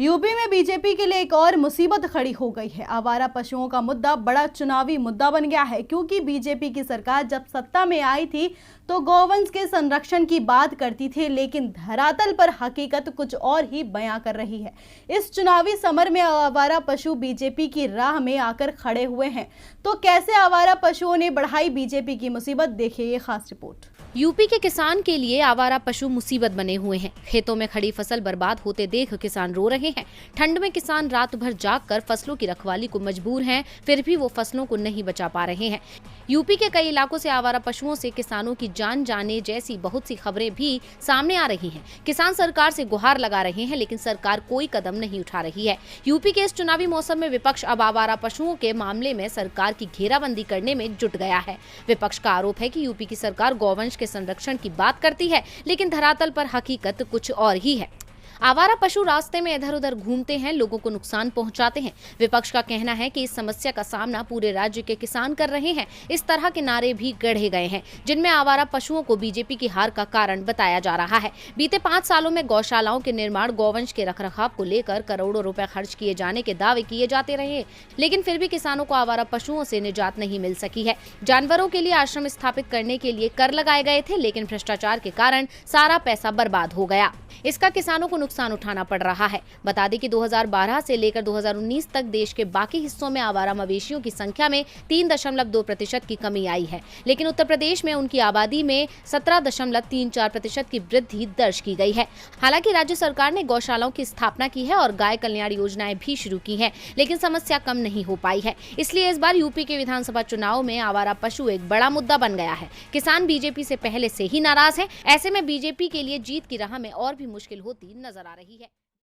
UP में BJP के लिए एक और मुसीबत खड़ी हो गई है। आवारा पशुओं का मुद्दा बड़ा चुनावी मुद्दा बन गया है, क्योंकि बीजेपी की सरकार जब सत्ता में आई थी तो गौवंश के संरक्षण की बात करती थी, लेकिन धरातल पर हकीकत कुछ और ही बयां कर रही है। इस चुनावी समर में आवारा पशु बीजेपी की राह में आकर खड़े हुए हैं। तो कैसे आवारा पशुओं ने बढ़ाई बीजेपी की मुसीबत, देखिए ये खास रिपोर्ट। यूपी के किसान के लिए आवारा पशु मुसीबत बने हुए हैं। खेतों में खड़ी फसल बर्बाद होते देख किसान रो रहे हैं। ठंड में किसान रात भर जागकर फसलों की रखवाली को मजबूर हैं, फिर भी वो फसलों को नहीं बचा पा रहे हैं। यूपी के कई इलाकों से आवारा पशुओं से किसानों की जान जाने जैसी बहुत सी खबरें भी सामने आ रही हैं। किसान सरकार से गुहार लगा रहे हैं, लेकिन सरकार कोई कदम नहीं उठा रही है। यूपी के इस चुनावी मौसम में विपक्ष अब आवारा पशुओं के मामले में सरकार की घेराबंदी करने में जुट गया है। विपक्ष का आरोप है कि यूपी की सरकार गौवंश के संरक्षण की बात करती है, लेकिन धरातल पर हकीकत कुछ और ही है। आवारा पशु रास्ते में इधर उधर घूमते हैं, लोगों को नुकसान पहुंचाते हैं। विपक्ष का कहना है कि इस समस्या का सामना पूरे राज्य के किसान कर रहे हैं। इस तरह के नारे भी गढ़े गए हैं, जिनमें आवारा पशुओं को बीजेपी की हार का कारण बताया जा रहा है। बीते 5 सालों में गौशालाओं के निर्माण, गौवंश के रखरखाव को लेकर करोड़ों रुपए खर्च किए जाने के दावे किए जाते रहे, लेकिन फिर भी किसानों को आवारा पशुओं से निजात नहीं मिल सकी है। जानवरों के लिए आश्रम स्थापित करने के लिए कर लगाए गए थे, लेकिन भ्रष्टाचार के कारण सारा पैसा बर्बाद हो गया। इसका किसानों को नुकसान उठाना पड़ रहा है। बता दें कि 2012 से लेकर 2019 तक देश के बाकी हिस्सों में आवारा मवेशियों की संख्या में 3.2% की कमी आई है, लेकिन उत्तर प्रदेश में उनकी आबादी में 17.34% की वृद्धि दर्ज की गई है। हालांकि राज्य सरकार ने गौशालाओं की स्थापना की है और गाय कल्याण योजनाएं भी शुरू की हैं, लेकिन समस्या कम नहीं हो पाई है। इसलिए इस बार यूपी के विधानसभा चुनाव में आवारा पशु एक बड़ा मुद्दा बन गया है। किसान बीजेपी से पहले से ही नाराज हैं। ऐसे में बीजेपी के लिए जीत की राह में और भी मुश्किल होती नजर आ रही है।